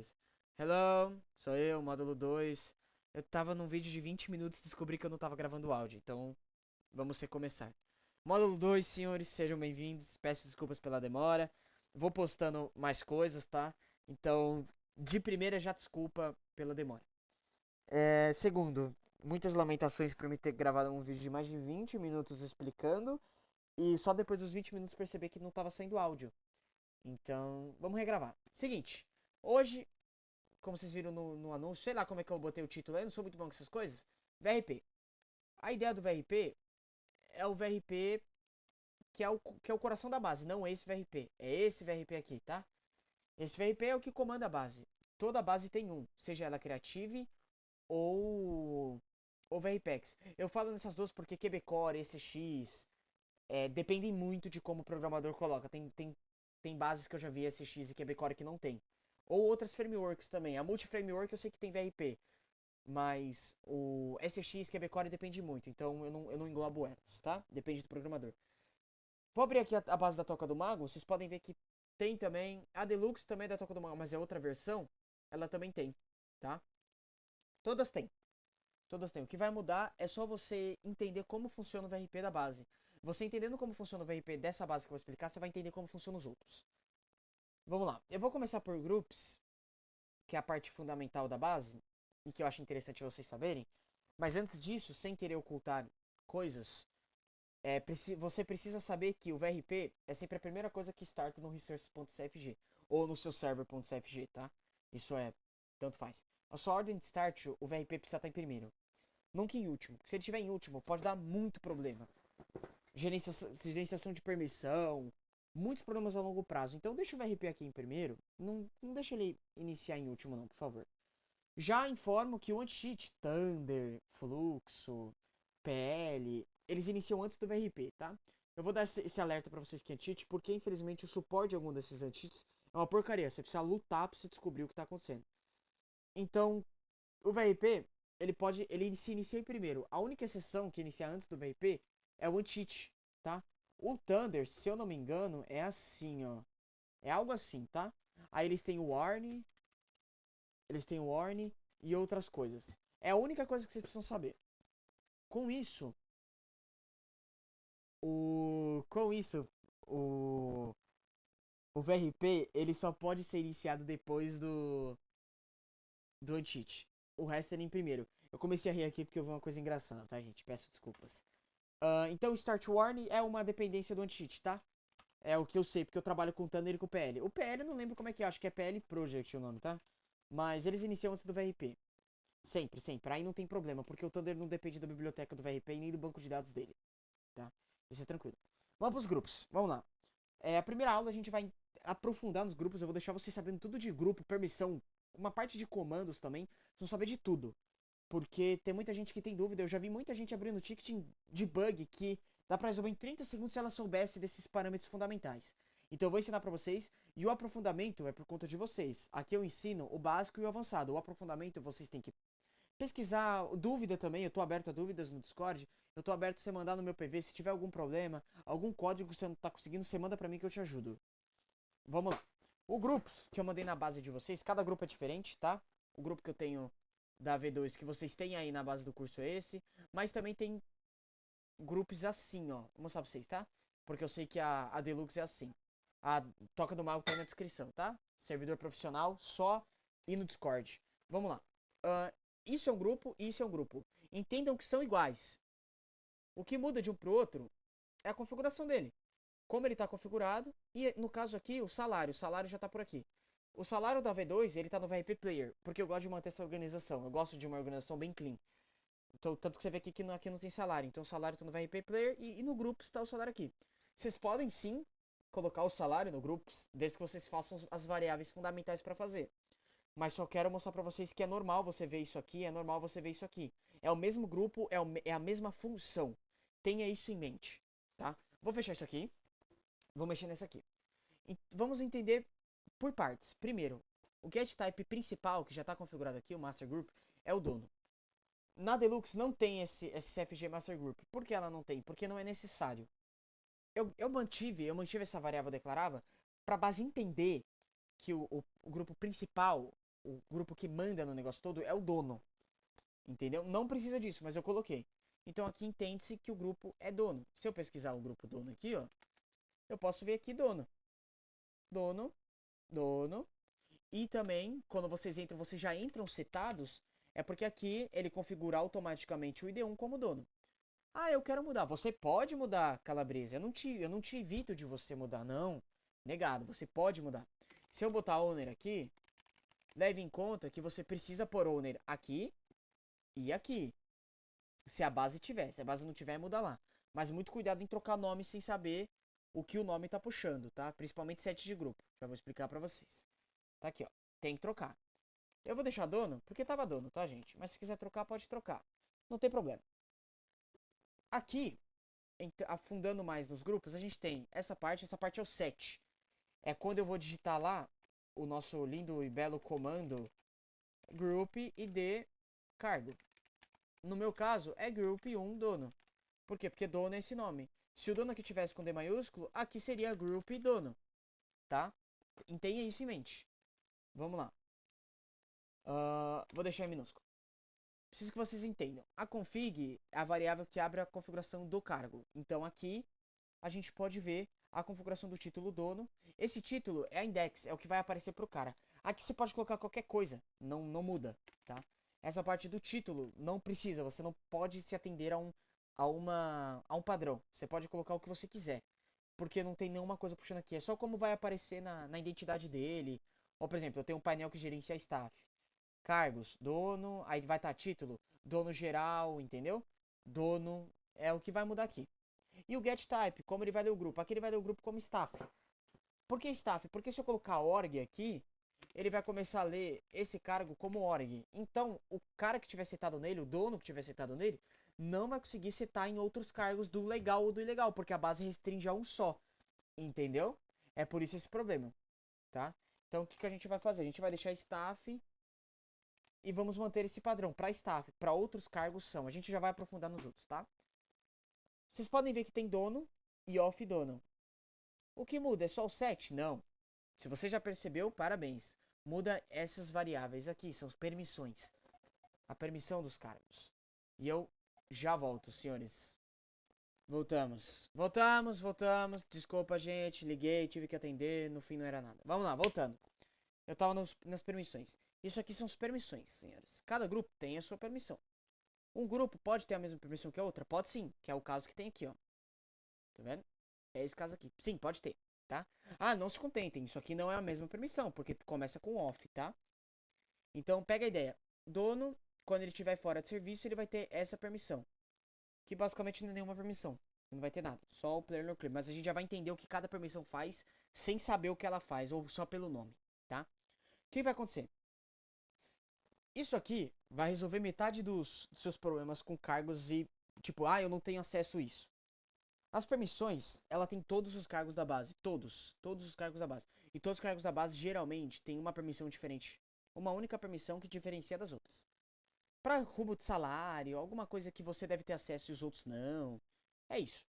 beleza. Hello, sou eu, módulo 2. Eu tava num vídeo de 20 minutos e descobri que eu não tava gravando áudio, então vamos recomeçar. Módulo 2, senhores, sejam bem-vindos. Peço desculpas pela demora. Vou postando mais coisas, tá? Então, de primeira, já desculpa pela demora. Segundo, muitas lamentações por me ter gravado um vídeo de mais de 20 minutos explicando e só depois dos 20 minutos perceber que não tava saindo áudio. Então, vamos regravar. Seguinte, hoje, como vocês viram no anúncio, sei lá como é que eu botei o título aí, não sou muito bom com essas coisas. VRP. A ideia do VRP é o VRP que é o coração da base, não esse VRP. É esse VRP aqui, tá? Esse VRP é o que comanda a base. Toda base tem um, seja ela Creative ou, ou VRPEX. Eu falo nessas duas porque QBcore, SX, dependem muito de como o programador coloca. Tem bases que eu já vi SX e QBcore que não tem. Ou outras frameworks também. A Multi-Framework eu sei que tem VRP. Mas o SX, QBcore depende muito. Então eu não englobo elas, tá? Depende do programador. Vou abrir aqui a base da Toca do Mago. Vocês podem ver que tem também. A Deluxe também é da Toca do Mago, mas é outra versão. Ela também tem, tá? Todas têm. Todas têm. O que vai mudar é só você entender como funciona o VRP da base. Você entendendo como funciona o VRP dessa base que eu vou explicar, você vai entender como funcionam os outros. Vamos lá. Eu vou começar por groups, que é a parte fundamental da base, e que eu acho interessante vocês saberem. Mas antes disso, sem querer ocultar coisas, você precisa saber que o VRP é sempre a primeira coisa que starta no resource.cfg ou no seu server.cfg, tá? Isso é, tanto faz. A sua ordem de start, o VRP precisa estar em primeiro, nunca em último. Se ele estiver em último, pode dar muito problema. Gerenciação de permissão, muitos problemas a longo prazo. Então deixa o VRP aqui em primeiro, não deixa ele iniciar em último não, por favor. Já informo que o anti-cheat, Thunder, Fluxo, PL, eles iniciam antes do VRP, tá? Eu vou dar esse alerta pra vocês que é anti-cheat, porque infelizmente o suporte de algum desses anti-cheats é uma porcaria. Você precisa lutar pra você descobrir o que tá acontecendo. Então, o VRP, ele se inicia em primeiro. A única exceção que inicia antes do VRP é o anti-cheat, tá? O Thunder, se eu não me engano, é assim, ó. É algo assim, tá? Aí eles têm o warning e outras coisas. É a única coisa que vocês precisam saber. Com isso, com isso, o, o VRP ele só pode ser iniciado depois do anti-cheat. O resto ele em primeiro. Eu comecei a rir aqui porque eu vi uma coisa engraçada, tá, gente? Peço desculpas. Então, o Start Warning é uma dependência do anti-cheat, tá? É o que eu sei, porque eu trabalho com o Thunder e com o PL. O PL eu não lembro como é que é, acho que é PL Project o nome, tá? Mas eles iniciam antes do VRP. Sempre, sempre. Aí não tem problema, porque o Thunder não depende da biblioteca do VRP e nem do banco de dados dele, tá? Isso é tranquilo. Vamos pros grupos. Vamos lá. A primeira aula a gente vai aprofundar nos grupos. Eu vou deixar vocês sabendo tudo de grupo, permissão, uma parte de comandos também. Vocês vão saber de tudo. Porque tem muita gente que tem dúvida. Eu já vi muita gente abrindo ticket de bug que dá pra resolver em 30 segundos se ela soubesse desses parâmetros fundamentais. Então eu vou ensinar pra vocês. E o aprofundamento é por conta de vocês. Aqui eu ensino o básico e o avançado. O aprofundamento vocês têm que pesquisar, dúvida também, eu tô aberto a dúvidas no Discord. Eu tô aberto a você mandar no meu PV, se tiver algum problema, algum código que você não tá conseguindo, você manda pra mim que eu te ajudo. Vamos lá. O grupos que eu mandei na base de vocês, cada grupo é diferente, tá? O grupo que eu tenho da V2 que vocês têm aí na base do curso é esse, mas também tem grupos assim, ó. Vou mostrar pra vocês, tá? Porque eu sei que a Deluxe é assim. A Toca do Mago tá aí na descrição, tá? Servidor profissional, só e no Discord. Vamos lá. Ah, isso é um grupo e isso é um grupo. Entendam que são iguais. O que muda de um para o outro é a configuração dele. Como ele está configurado e no caso aqui o salário. O salário já está por aqui. O salário da V2 ele está no VRP Player, porque eu gosto de manter essa organização. Eu gosto de uma organização bem clean. Então, tanto que você vê aqui não tem salário. Então o salário está no VRP Player e no grupo está o salário aqui. Vocês podem sim colocar o salário no grupo, desde que vocês façam as variáveis fundamentais para fazer. Mas só quero mostrar pra vocês que é normal você ver isso aqui, é normal você ver isso aqui. É o mesmo grupo, é a mesma função. Tenha isso em mente, tá? Vou fechar isso aqui, vou mexer nessa aqui. E vamos entender por partes. Primeiro, o get type principal, que já está configurado aqui, o master group, é o dono. Na Deluxe não tem esse CFG master group. Por que ela não tem? Porque não é necessário. Eu mantive essa variável declarava para a base entender que o grupo principal o grupo que manda no negócio todo é o dono. Entendeu? Não precisa disso, mas eu coloquei. Então aqui entende-se que o grupo é dono. Se eu pesquisar o grupo dono aqui, ó, eu posso ver aqui dono. Dono, dono. E também, quando vocês entram, vocês já entram setados, é porque aqui ele configura automaticamente o ID1 como dono. Ah, eu quero mudar. Você pode mudar, Calabresa. Eu não te evito de você mudar, não. Negado, você pode mudar. Se eu botar owner aqui, leve em conta que você precisa pôr owner aqui e aqui. Se a base tiver. Se a base não tiver, muda lá. Mas muito cuidado em trocar nome sem saber o que o nome tá puxando, tá? Principalmente set de grupo. Já vou explicar pra vocês. Tá aqui, ó. Tem que trocar. Eu vou deixar dono, porque tava dono, tá, gente? Mas se quiser trocar, pode trocar. Não tem problema. Aqui, afundando mais nos grupos, a gente tem essa parte é o set. É quando eu vou digitar lá o nosso lindo e belo comando group id cargo. No meu caso, é group 1 dono. Por quê? Porque dono é esse nome. Se o dono aqui tivesse com D maiúsculo, aqui seria group dono, tá? Tenha isso em mente. Vamos lá. Vou deixar em minúsculo. Preciso que vocês entendam. A config é a variável que abre a configuração do cargo. Então aqui a gente pode ver a configuração do título dono. Esse título é a index, é o que vai aparecer para o cara. Aqui você pode colocar qualquer coisa, não muda, tá? Essa parte do título não precisa, você não pode se atender a um padrão. Você pode colocar o que você quiser, porque não tem nenhuma coisa puxando aqui. É só como vai aparecer na identidade dele. Ou, por exemplo, eu tenho um painel que gerencia staff. Cargos, dono, aí vai estar título, dono geral, entendeu? Dono é o que vai mudar aqui. E o get type, como ele vai ler o grupo? Aqui ele vai ler o grupo como staff. Por que staff? Porque se eu colocar org aqui, ele vai começar a ler esse cargo como org. Então, o cara que tiver setado nele, o dono que tiver setado nele, não vai conseguir setar em outros cargos do legal ou do ilegal, porque a base restringe a um só. Entendeu? É por isso esse problema, tá? Então, o que a gente vai fazer? A gente vai deixar staff e vamos manter esse padrão para staff. Para outros cargos são. A gente já vai aprofundar nos outros, tá? Vocês podem ver que tem dono e off dono. O que muda? É só o set? Não. Se você já percebeu, parabéns. Muda essas variáveis aqui, são permissões. A permissão dos cargos. E eu já volto, senhores. Voltamos. Voltamos, voltamos. Desculpa, gente. Liguei, tive que atender. No fim não era nada. Vamos lá, voltando. Eu tava nas permissões. Isso aqui são as permissões, senhores. Cada grupo tem a sua permissão. Um grupo pode ter a mesma permissão que a outra? Pode sim, que é o caso que tem aqui, ó. Tá vendo? É esse caso aqui. Sim, pode ter, tá? Ah, não se contentem. Isso aqui não é a mesma permissão, porque começa com off, tá? Então, pega a ideia. Dono, quando ele estiver fora de serviço, ele vai ter essa permissão. Que basicamente não é nenhuma permissão. Não vai ter nada. Só o player no clip. Mas a gente já vai entender o que cada permissão faz sem saber o que ela faz, ou só pelo nome, tá? O que vai acontecer? Isso aqui vai resolver metade dos seus problemas com cargos e, tipo, eu não tenho acesso a isso. As permissões, ela tem todos os cargos da base, todos os cargos da base. E todos os cargos da base geralmente têm uma permissão diferente, uma única permissão que diferencia das outras. Para rumo de salário, alguma coisa que você deve ter acesso e os outros não. É isso.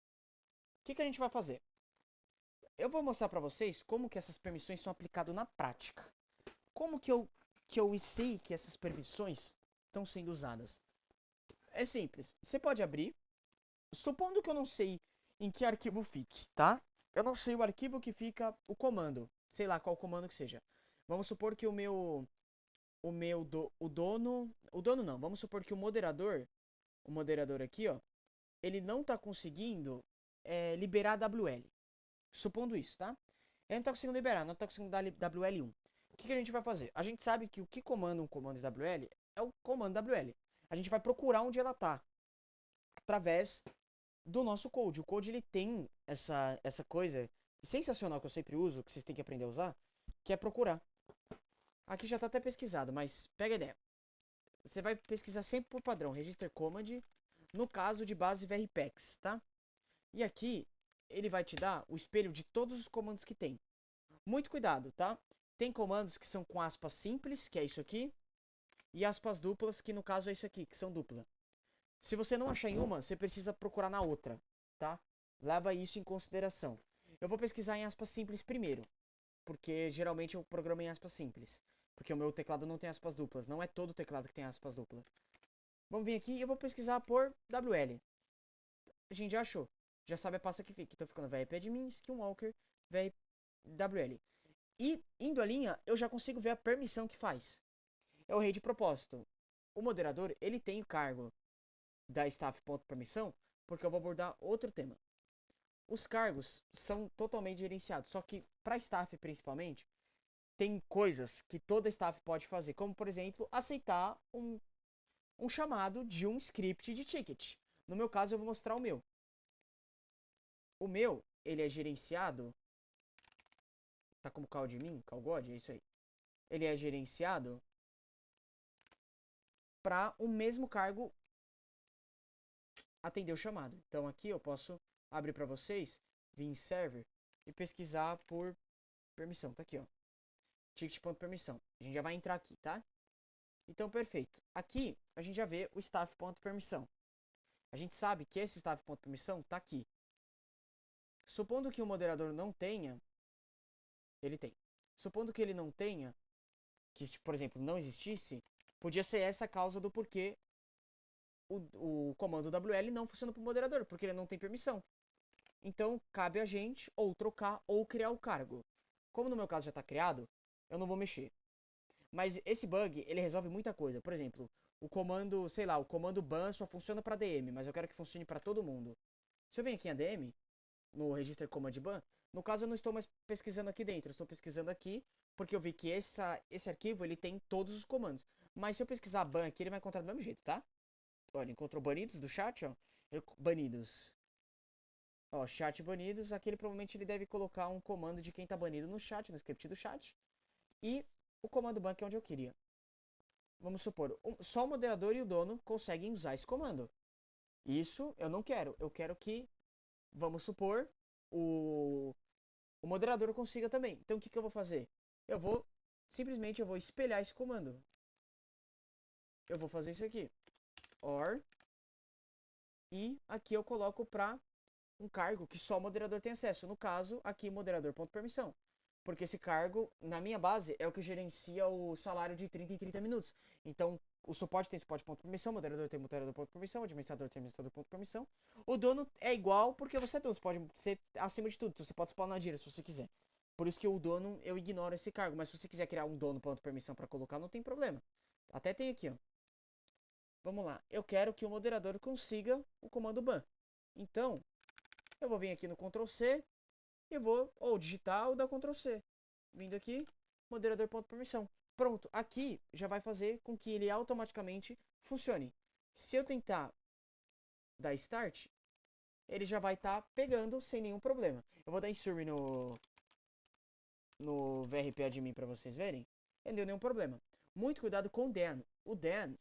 O que a gente vai fazer? Eu vou mostrar para vocês como que essas permissões são aplicadas na prática. Como que eu sei que essas permissões estão sendo usadas? É simples. Você pode abrir, supondo que eu não sei em que arquivo fique, tá? Eu não sei o arquivo que fica o comando, sei lá qual comando que seja. Vamos supor que o dono não, vamos supor que o moderador aqui, ó, ele não tá conseguindo liberar a WL. Supondo isso, tá? Ele não tá conseguindo liberar, não tá conseguindo dar WL1. O que a gente vai fazer? A gente sabe que o que comanda um comando de WL é o comando WL. A gente vai procurar onde ela tá, através do nosso code. O code ele tem essa coisa sensacional que eu sempre uso, que vocês têm que aprender a usar, que é procurar. Aqui já está até pesquisado, mas pega a ideia. Você vai pesquisar sempre por padrão, register command, no caso de base vrpex, tá? E aqui ele vai te dar o espelho de todos os comandos que tem. Muito cuidado, tá? Tem comandos que são com aspas simples, que é isso aqui, e aspas duplas, que no caso é isso aqui, que são dupla. Se você não achar em uma, você precisa procurar na outra, tá? Leva isso em consideração. Eu vou pesquisar em aspas simples primeiro, porque geralmente eu programo em aspas simples. Porque o meu teclado não tem aspas duplas. Não é todo teclado que tem aspas duplas. Vamos vir aqui e eu vou pesquisar por WL. A gente já achou. Já sabe a pasta que fica. Então ficando VRPadmin, Skinwalker, WL. E indo a linha, eu já consigo ver a permissão que faz. É o rei de propósito. O moderador, ele tem o cargo da staff.permissão, porque eu vou abordar outro tema. Os cargos são totalmente gerenciados, só que para staff principalmente, tem coisas que toda staff pode fazer, como por exemplo, aceitar um chamado de um script de ticket. No meu caso, eu vou mostrar o meu. O meu, ele é gerenciado, tá como CalDmin, CalGod, é isso aí. Ele é gerenciado para o mesmo cargo atender o chamado. Então aqui eu posso abrir para vocês, vir em server e pesquisar por permissão. Tá aqui, ó. Ticket.permissão. A gente já vai entrar aqui, tá? Então, perfeito. Aqui a gente já vê o staff.permissão. A gente sabe que esse staff.permissão está aqui. Supondo que o moderador não tenha, ele tem. Supondo que ele não tenha, que por exemplo não existisse, podia ser essa a causa do porquê o comando WL não funciona para o moderador, porque ele não tem permissão. Então cabe a gente ou trocar ou criar o cargo. Como no meu caso já está criado, eu não vou mexer. Mas esse bug, ele resolve muita coisa. Por exemplo, o comando, sei lá, o comando ban só funciona para DM, mas eu quero que funcione para todo mundo. Se eu venho aqui em ADM, no Register Command Ban, no caso eu não estou mais pesquisando aqui dentro, eu estou pesquisando aqui porque eu vi que esse arquivo ele tem todos os comandos. Mas se eu pesquisar ban aqui, ele vai encontrar do mesmo jeito, tá? Olha, encontrou banidos do chat, ó. Banidos. Ó, chat banidos, aqui ele provavelmente ele deve colocar um comando de quem está banido no chat, no script do chat. E o comando ban que é onde eu queria. Vamos supor, só o moderador e o dono conseguem usar esse comando. Isso eu não quero. Eu quero que, vamos supor, o moderador consiga também. Então o que eu vou fazer? Simplesmente eu vou espelhar esse comando. Eu vou fazer isso aqui. OR. E aqui eu coloco para um cargo que só o moderador tem acesso. No caso, aqui moderador.permissão. Porque esse cargo, na minha base, é o que gerencia o salário de 30 em 30 minutos. Então, o suporte tem suporte.permissão, o moderador tem moderador.permissão, o administrador tem administrador.permissão. O dono é igual porque você é dono, você pode ser acima de tudo, então você pode spawnar dinheiro se você quiser. Por isso que o dono, eu ignoro esse cargo, mas se você quiser criar um dono.permissão para colocar, não tem problema. Até tem aqui, ó. Vamos lá, eu quero que o moderador consiga o comando ban. Então, eu vou vir aqui no Ctrl C e vou ou digitar ou dar Ctrl C. Vindo aqui, moderador.permissão. Pronto, aqui já vai fazer com que ele automaticamente funcione. Se eu tentar dar Start, ele já vai estar pegando sem nenhum problema. Eu vou dar insert no VRP admin para vocês verem. Não deu nenhum problema. Muito cuidado com o Dan. O Dan,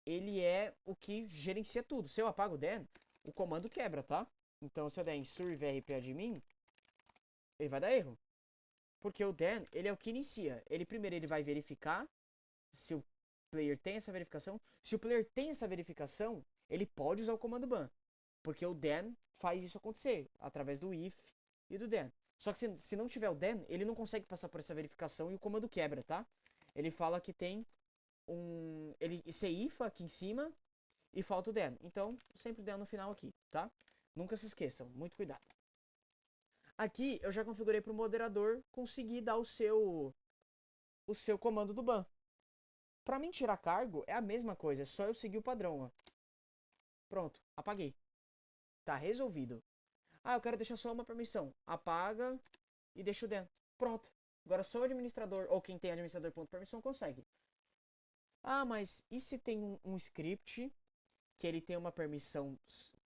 ele é o que gerencia tudo. Se eu apago o Dan, o comando quebra, tá? Então se eu der insert VRP admin, ele vai dar erro. Porque o Dan, ele é o que inicia. Ele primeiro ele vai verificar se o player tem essa verificação. Se o player tem essa verificação, ele pode usar o comando ban. Porque o Dan faz isso acontecer através do if e do Dan. Só que se não tiver o Dan, ele não consegue passar por essa verificação e o comando quebra, tá? Ele fala que tem você ifa aqui em cima e falta o Dan. Então, sempre o Dan no final aqui, tá? Nunca se esqueçam, muito cuidado. Aqui eu já configurei para o moderador conseguir dar o seu comando do ban. Para mim tirar cargo é a mesma coisa, é só eu seguir o padrão, ó. Pronto, apaguei. Tá resolvido. Ah, eu quero deixar só uma permissão. Apaga e deixa o dentro. Pronto. Agora só o administrador ou quem tem administrador.permissão consegue. Ah, mas e se tem um script que ele tem uma permissão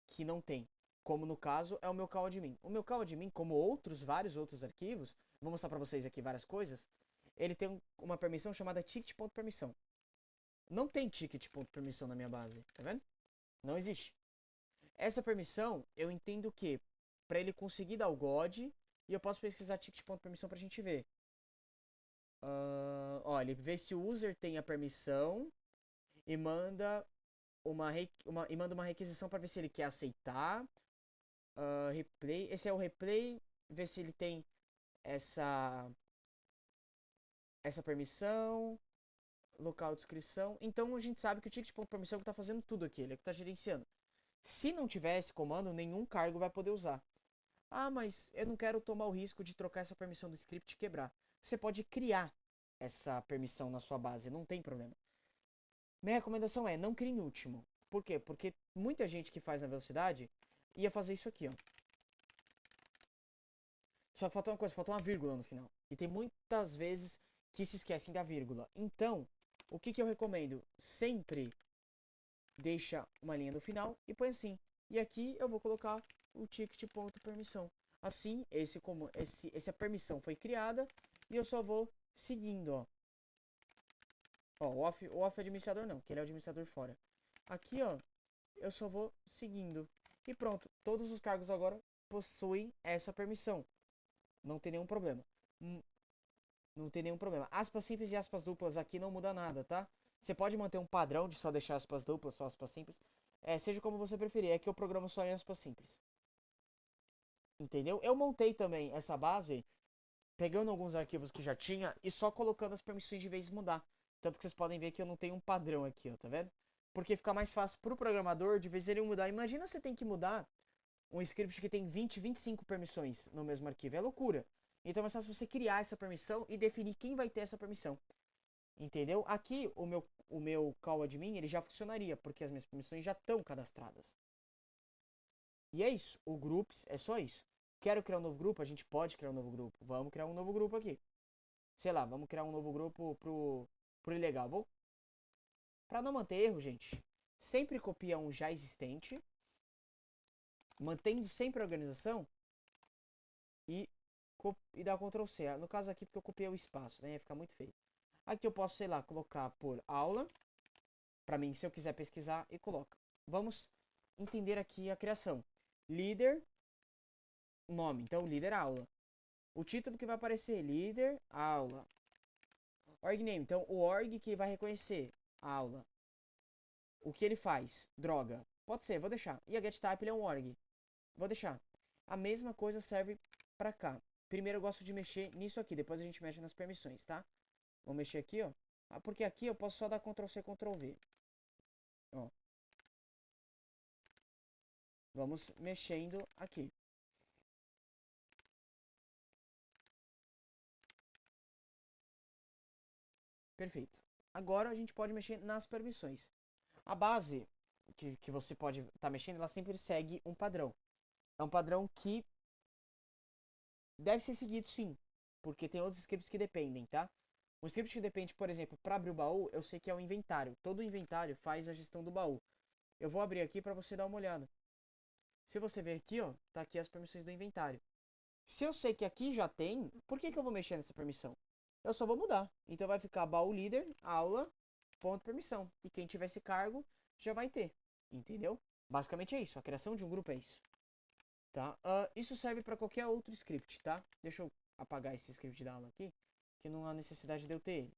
que não tem? Como no caso é o meu CalAdmin. O meu CalAdmin, como vários outros arquivos, vou mostrar para vocês aqui várias coisas, ele tem uma permissão chamada ticket.permissão. Não tem ticket.permissão na minha base, tá vendo? Não existe. Essa permissão, eu entendo que para ele conseguir dar o God, e eu posso pesquisar ticket.permissão pra gente ver. Ó, ele vê se o user tem a permissão e manda uma requisição para ver se ele quer aceitar. Replay, esse é o replay, ver se ele tem essa essa permissão, local de inscrição. Então a gente sabe que o ticket.permissão está fazendo tudo aqui, ele é que está gerenciando. Se não tiver esse comando, nenhum cargo vai poder usar. Ah, mas eu não quero tomar o risco de trocar essa permissão do script e quebrar. Você pode criar essa permissão na sua base, não tem problema. Minha recomendação é não crie em último. Por quê? Porque muita gente que faz na velocidade ia fazer isso aqui, ó. Só faltou uma coisa, faltou uma vírgula no final. E tem muitas vezes que se esquecem da vírgula. Então, o que, que eu recomendo? Sempre deixa uma linha no final e põe assim. E aqui eu vou colocar o ticket.permissão. Assim, essa permissão foi criada e eu só vou seguindo, ó. Ó, o off administrador não, que ele é o administrador fora. Aqui, ó, eu só vou seguindo. E pronto, todos os cargos agora possuem essa permissão. Não tem nenhum problema. Não tem nenhum problema. Aspas simples e aspas duplas aqui não muda nada, tá? Você pode manter um padrão de só deixar aspas duplas, só aspas simples. Seja como você preferir, é que eu programo só em aspas simples. Entendeu? Eu montei também essa base, pegando alguns arquivos que já tinha e só colocando as permissões de vez em mudar. Tanto que vocês podem ver que eu não tenho um padrão aqui, ó, tá vendo? Porque fica mais fácil pro programador de vez ele mudar. Imagina você tem que mudar um script que tem 20, 25 permissões no mesmo arquivo. É loucura. Então é mais fácil você criar essa permissão e definir quem vai ter essa permissão. Entendeu? Aqui o meu call admin ele já funcionaria, porque as minhas permissões já estão cadastradas. E é isso. O groups é só isso. Quero criar um novo grupo? A gente pode criar um novo grupo. Vamos criar um novo grupo aqui. Sei lá, vamos criar um novo grupo pro ilegal. Para não manter erro, gente, sempre copia um já existente, mantendo sempre a organização e, e dá Ctrl C. No caso aqui, porque eu copiei o espaço, né? Ia ficar muito feio. Aqui eu posso, sei lá, colocar por aula. Para mim, se eu quiser pesquisar, e coloca. Vamos entender aqui a criação. Líder, nome. Então, líder aula. O título que vai aparecer, líder aula. Org name. Então, o org que vai reconhecer a aula. O que ele faz? Droga. Pode ser, vou deixar. E a getType ele é um org. Vou deixar. A mesma coisa serve para cá. Primeiro eu gosto de mexer nisso aqui, depois a gente mexe nas permissões, tá? Vou mexer aqui, ó. Porque aqui eu posso só dar Ctrl C, Ctrl V. Ó. Vamos mexendo aqui. Perfeito. Agora a gente pode mexer nas permissões. A base que você pode estar mexendo, ela sempre segue um padrão. É um padrão que deve ser seguido sim, porque tem outros scripts que dependem, tá? Um script que depende, por exemplo, para abrir o baú, eu sei que é o inventário. Todo o inventário faz a gestão do baú. Eu vou abrir aqui para você dar uma olhada. Se você ver aqui, ó, tá aqui as permissões do inventário. Se eu sei que aqui já tem, por que eu vou mexer nessa permissão? Eu só vou mudar. Então vai ficar baú líder, aula, ponto permissão. E quem tiver esse cargo já vai ter. Entendeu? Basicamente é isso. A criação de um grupo é isso. Tá? Isso serve para qualquer outro script, tá? Deixa eu apagar esse script da aula aqui, que não há necessidade de eu ter ele.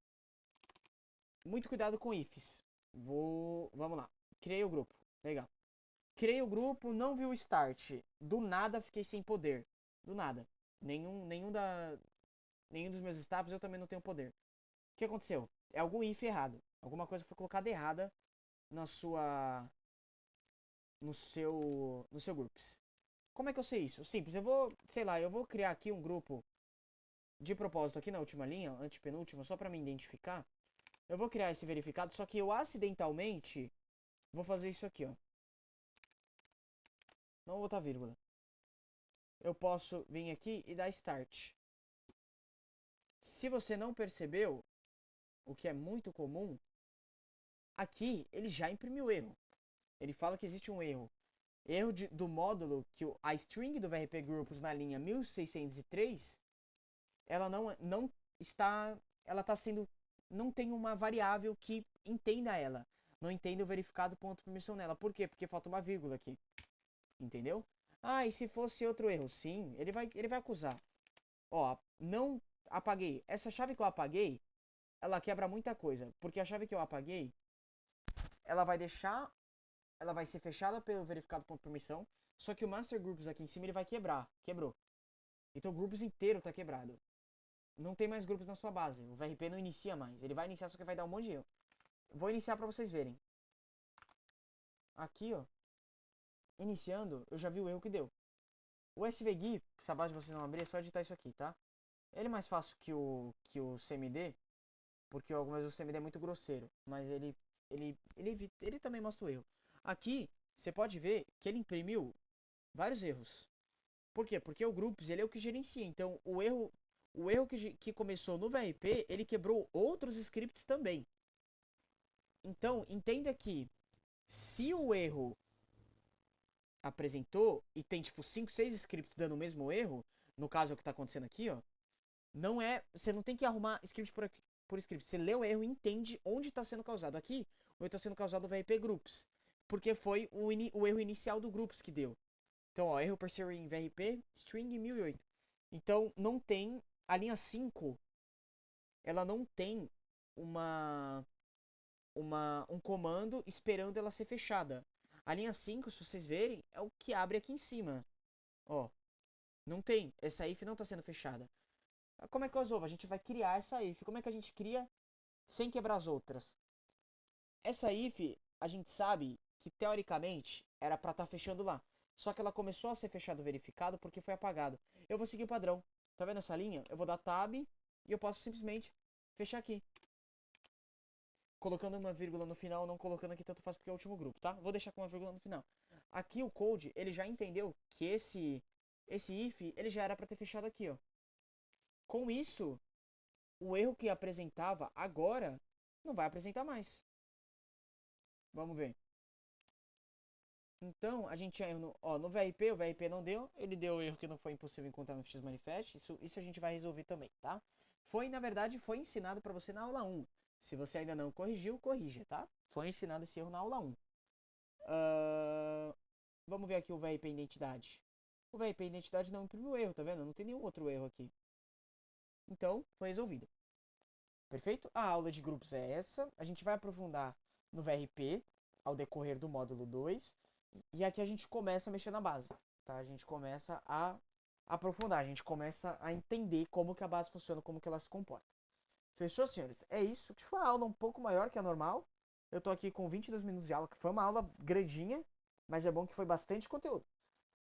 Muito cuidado com ifs. Vamos lá. Criei o grupo. Legal. Criei o grupo, não vi o start. Do nada fiquei sem poder. Do nada. Nenhum dos meus staffs eu também não tenho poder. O que aconteceu? É algum if errado. Alguma coisa foi colocada errada na sua no seu groups. Como é que eu sei isso? Simples, sei lá, eu vou criar aqui um grupo de propósito aqui na última linha, antepenúltima, só para me identificar. Eu vou criar esse verificado, só que eu acidentalmente vou fazer isso aqui, ó. Não vou botar vírgula. Eu posso vir aqui e dar start. Se você não percebeu, o que é muito comum, aqui ele já imprimiu erro. Ele fala que existe um erro. Erro do módulo que a string do VRP Groups na linha 1603, ela não está, ela está sendo, não tem uma variável que entenda ela. Não entenda o verificado ponto permissão nela. Por quê? Porque falta uma vírgula aqui. Entendeu? Ah, e se fosse outro erro? Sim, ele vai acusar. Ó, não apaguei. Essa chave que eu apaguei, ela quebra muita coisa. Porque a chave que eu apaguei, ela vai deixar, ela vai ser fechada pelo verificado ponto permissão. Só que o master groups aqui em cima ele vai quebrar. Quebrou. Então o groups inteiro tá quebrado. não tem mais grupos na sua base. O VRP não inicia mais. Ele vai iniciar, só que vai dar um monte de erro. Vou iniciar pra vocês verem. Aqui, ó. Iniciando, eu já vi o erro que deu. O SVGui, se a base de vocês não abrir, é só editar isso aqui, tá? Ele é mais fácil que o CMD, porque algumas vezes o CMD é muito grosseiro. Mas ele também mostra o erro. Aqui, você pode ver que ele imprimiu vários erros. Por quê? Porque o Groups, ele é o que gerencia. Então, o erro que começou no VRP, ele quebrou outros scripts também. Então, entenda que se o erro apresentou e tem tipo 5, 6 scripts dando o mesmo erro, no caso é o que está acontecendo aqui, ó, não é, você não tem que arrumar script por script. Você lê o erro e entende onde está sendo causado. Aqui, o erro está sendo causado no VRP Groups, porque foi o erro inicial do Groups que deu. Então, ó, erro per em VRP, string 1008. Então, não tem, a linha 5, ela não tem uma um comando esperando ela ser fechada. A linha 5, se vocês verem, é o que abre aqui em cima. Ó, não tem. Essa if não está sendo fechada. Como é que eu resolvo? A gente vai criar essa if. Como é que a gente cria sem quebrar as outras? Essa if, a gente sabe que teoricamente era para estar fechando lá. Só que ela começou a ser fechado verificado porque foi apagado. Eu vou seguir o padrão. Tá vendo essa linha? Eu vou dar tab e eu posso simplesmente fechar aqui. Colocando uma vírgula no final, não colocando aqui tanto faz porque é o último grupo, tá? Vou deixar com uma vírgula no final. Aqui o code, ele já entendeu que esse if, ele já era para ter fechado aqui, ó. Com isso, o erro que apresentava agora não vai apresentar mais. Vamos ver. Então, a gente tinha erro no VRP, o VRP não deu, ele deu erro que não foi impossível encontrar no Xmanifest, isso a gente vai resolver também, tá? Na verdade, foi ensinado para você na aula 1. Se você ainda não corrigiu, corrija, tá? Foi ensinado esse erro na aula 1. Vamos ver aqui o VRP identidade. O VRP identidade não imprimiu erro, tá vendo? Não tem nenhum outro erro aqui. Então, foi resolvido. Perfeito? A aula de grupos é essa. A gente vai aprofundar no VRP ao decorrer do módulo 2. E aqui a gente começa a mexer na base. Tá? A gente começa a aprofundar, a gente começa a entender como que a base funciona, como que ela se comporta. Fechou, senhores? É isso. Que foi uma aula um pouco maior que a normal. Eu tô aqui com 22 minutos de aula, que foi uma aula grandinha, mas é bom que foi bastante conteúdo.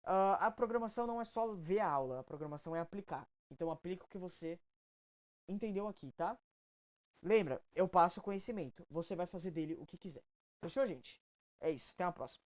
A programação não é só ver a aula, a programação é aplicar. Então aplica o que você entendeu aqui, tá? Lembra, eu passo o conhecimento. Você vai fazer dele o que quiser. Fechou, gente? É isso. Até a próxima.